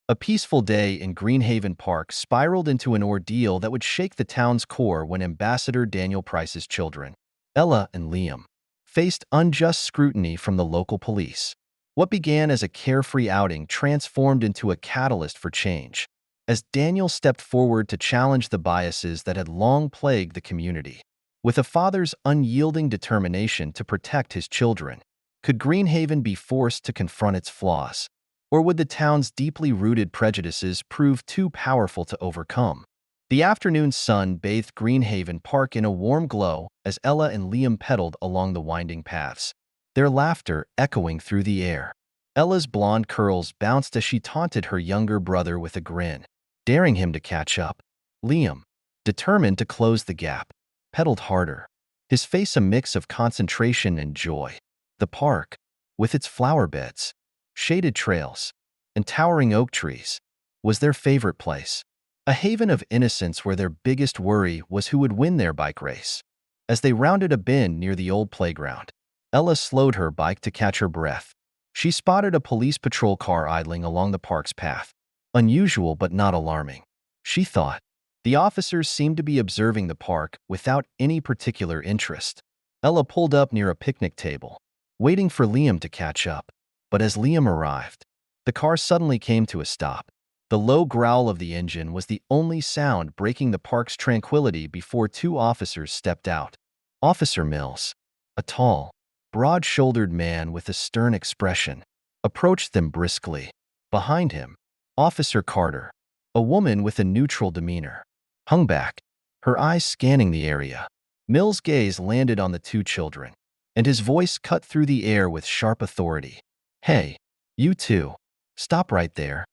A peaceful day in Greenhaven Park spiraled into an ordeal that would shake the town's core when Ambassador Daniel Price's children, Ella and Liam, faced unjust scrutiny from the local police. What began as a carefree outing transformed into a catalyst for change, as Daniel stepped forward to challenge the biases that had long plagued the community. With a father's unyielding determination to protect his children, could Greenhaven be forced to confront its flaws? Or would the town's deeply rooted prejudices prove too powerful to overcome? The afternoon sun bathed Greenhaven Park in a warm glow as Ella and Liam pedaled along the winding paths, their laughter echoing through the air. Ella's blonde curls bounced as she taunted her younger brother with a grin, daring him to catch up. Liam, determined to close the gap, pedaled harder, his face a mix of concentration and joy. The park, with its flower beds, shaded trails, and towering oak trees, was their favorite place, a haven of innocence where their biggest worry was who would win their bike race. As they rounded a bend near the old playground, Ella slowed her bike to catch her breath. She spotted a police patrol car idling along the park's path. Unusual but not alarming, she thought. The officers seemed to be observing the park without any particular interest. Ella pulled up near a picnic table, waiting for Liam to catch up. But as Liam arrived, the car suddenly came to a stop. The low growl of the engine was the only sound breaking the park's tranquility before two officers stepped out. Officer Mills, a tall, broad-shouldered man with a stern expression, approached them briskly. Behind him, Officer Carter, a woman with a neutral demeanor, hung back, her eyes scanning the area. Mills' gaze landed on the two children, and his voice cut through the air with sharp authority. "Hey, you two, stop right there."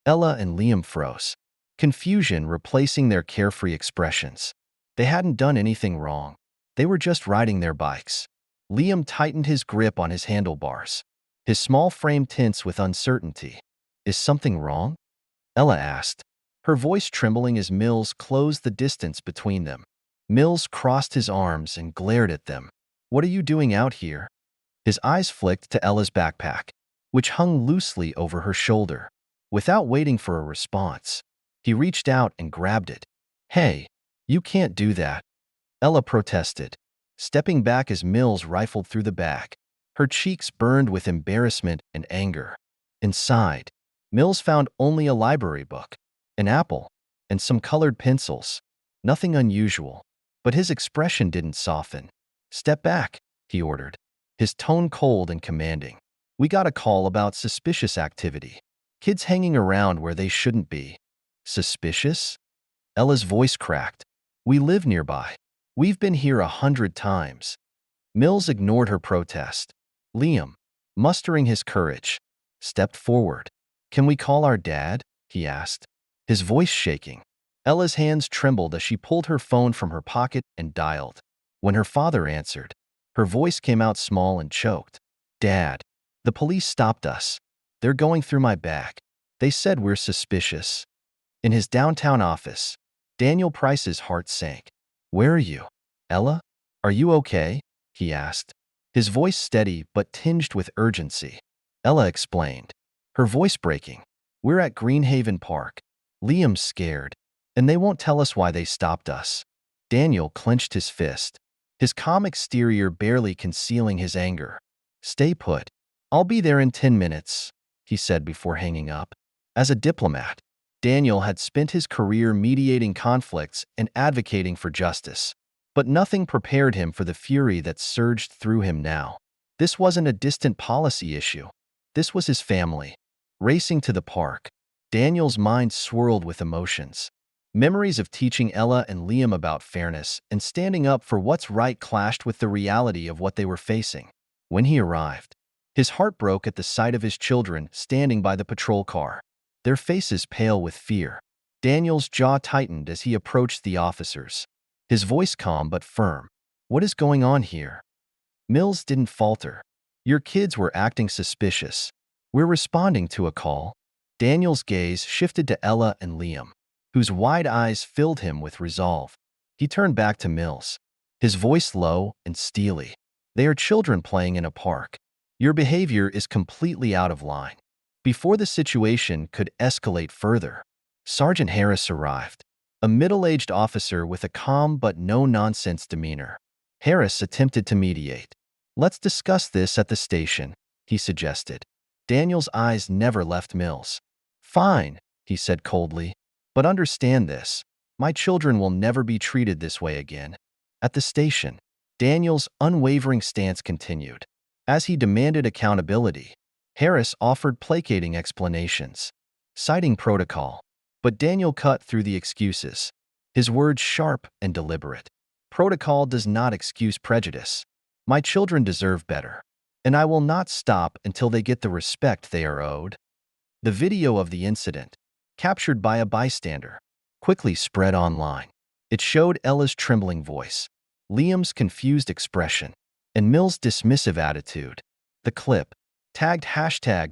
Ella and Liam froze, confusion replacing their carefree expressions. They hadn't done anything wrong. They were just riding their bikes. Liam tightened his grip on his handlebars, his small frame tense with uncertainty. "Is something wrong?" Ella asked, her voice trembling as Mills closed the distance between them. Mills crossed his arms and glared at them. "What are you doing out here?" His eyes flicked to Ella's backpack, which hung loosely over her shoulder. Without waiting for a response, he reached out and grabbed it. "Hey, you can't do that," Ella protested, stepping back as Mills rifled through the bag. Her cheeks burned with embarrassment and anger. Inside, Mills found only a library book, an apple, and some colored pencils. Nothing unusual, but his expression didn't soften. "Step back," he ordered, his tone cold and commanding. "We got a call about suspicious activity. Kids hanging around where they shouldn't be." "Suspicious?" Ella's voice cracked. "We live nearby. We've been here 100 times." Mills ignored her protest. Liam, mustering his courage, stepped forward. "Can we call our dad?" he asked, his voice shaking. Ella's hands trembled as she pulled her phone from her pocket and dialed. When her father answered, her voice came out small and choked. "Dad, the police stopped us. They're going through my bag. They said we're suspicious." In his downtown office, Daniel Price's heart sank. "Where are you? Ella? Are you okay?" he asked, his voice steady but tinged with urgency. Ella explained, her voice breaking. "We're at Greenhaven Park. Liam's scared, and they won't tell us why they stopped us." Daniel clenched his fist, his calm exterior barely concealing his anger. "Stay put. I'll be there in 10 minutes, he said before hanging up. As a diplomat, Daniel had spent his career mediating conflicts and advocating for justice. But nothing prepared him for the fury that surged through him now. This wasn't a distant policy issue. This was his family. Racing to the park, Daniel's mind swirled with emotions. Memories of teaching Ella and Liam about fairness and standing up for what's right clashed with the reality of what they were facing. When he arrived, his heart broke at the sight of his children standing by the patrol car, their faces pale with fear. Daniel's jaw tightened as he approached the officers, his voice calm but firm. "What is going on here?" Mills didn't falter. "Your kids were acting suspicious. We're responding to a call." Daniel's gaze shifted to Ella and Liam, whose wide eyes filled him with resolve. He turned back to Mills, his voice low and steely. "They are children playing in a park. Your behavior is completely out of line." Before the situation could escalate further, Sergeant Harris arrived, a middle-aged officer with a calm but no-nonsense demeanor. Harris attempted to mediate. "Let's discuss this at the station," he suggested. Daniel's eyes never left Mills. "Fine," he said coldly, "but understand this. My children will never be treated this way again." At the station, Daniel's unwavering stance continued. As he demanded accountability, Harris offered placating explanations, citing protocol. But Daniel cut through the excuses, his words sharp and deliberate. "Protocol does not excuse prejudice. My children deserve better, and I will not stop until they get the respect they are owed." The video of the incident, captured by a bystander, quickly spread online. It showed Ella's trembling voice, Liam's confused expression, and Mill's dismissive attitude. The clip, tagged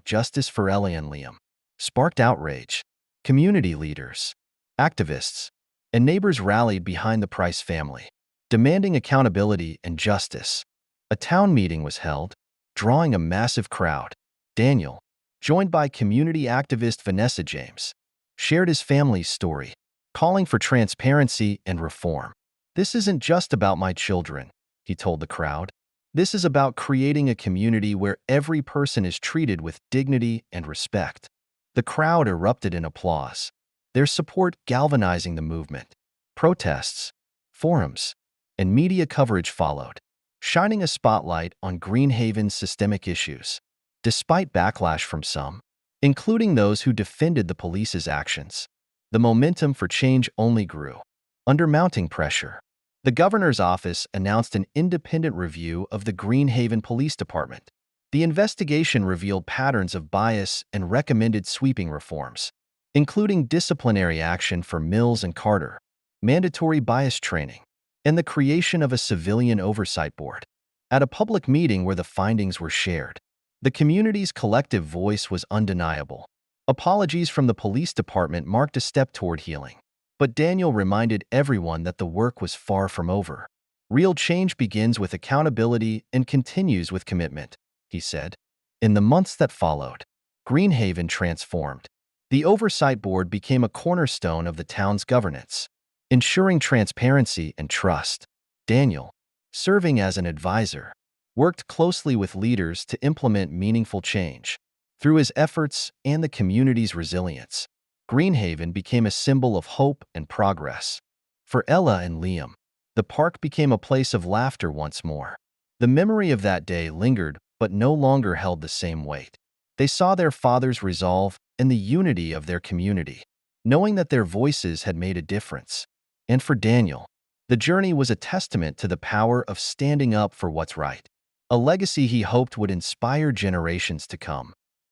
#Justice for Ella and Liam, sparked outrage. Community leaders, activists, and neighbors rallied behind the Price family, demanding accountability and justice. A town meeting was held, drawing a massive crowd. Daniel, joined by community activist Vanessa James, shared his family's story, calling for transparency and reform. "This isn't just about my children," he told the crowd. "This is about creating a community where every person is treated with dignity and respect." The crowd erupted in applause, their support galvanizing the movement. Protests, forums, and media coverage followed, shining a spotlight on Greenhaven's systemic issues. Despite backlash from some, including those who defended the police's actions, the momentum for change only grew. Under mounting pressure, the governor's office announced an independent review of the Greenhaven Police Department. The investigation revealed patterns of bias and recommended sweeping reforms, including disciplinary action for Mills and Carter, mandatory bias training, and the creation of a civilian oversight board. At a public meeting where the findings were shared, the community's collective voice was undeniable. Apologies from the police department marked a step toward healing. But Daniel reminded everyone that the work was far from over. "Real change begins with accountability and continues with commitment," he said. In the months that followed, Greenhaven transformed. The Oversight Board became a cornerstone of the town's governance, ensuring transparency and trust. Daniel, serving as an advisor, worked closely with leaders to implement meaningful change. Through his efforts and the community's resilience, Greenhaven became a symbol of hope and progress. For Ella and Liam, the park became a place of laughter once more. The memory of that day lingered but no longer held the same weight. They saw their father's resolve and the unity of their community, knowing that their voices had made a difference. And for Daniel, the journey was a testament to the power of standing up for what's right, a legacy he hoped would inspire generations to come.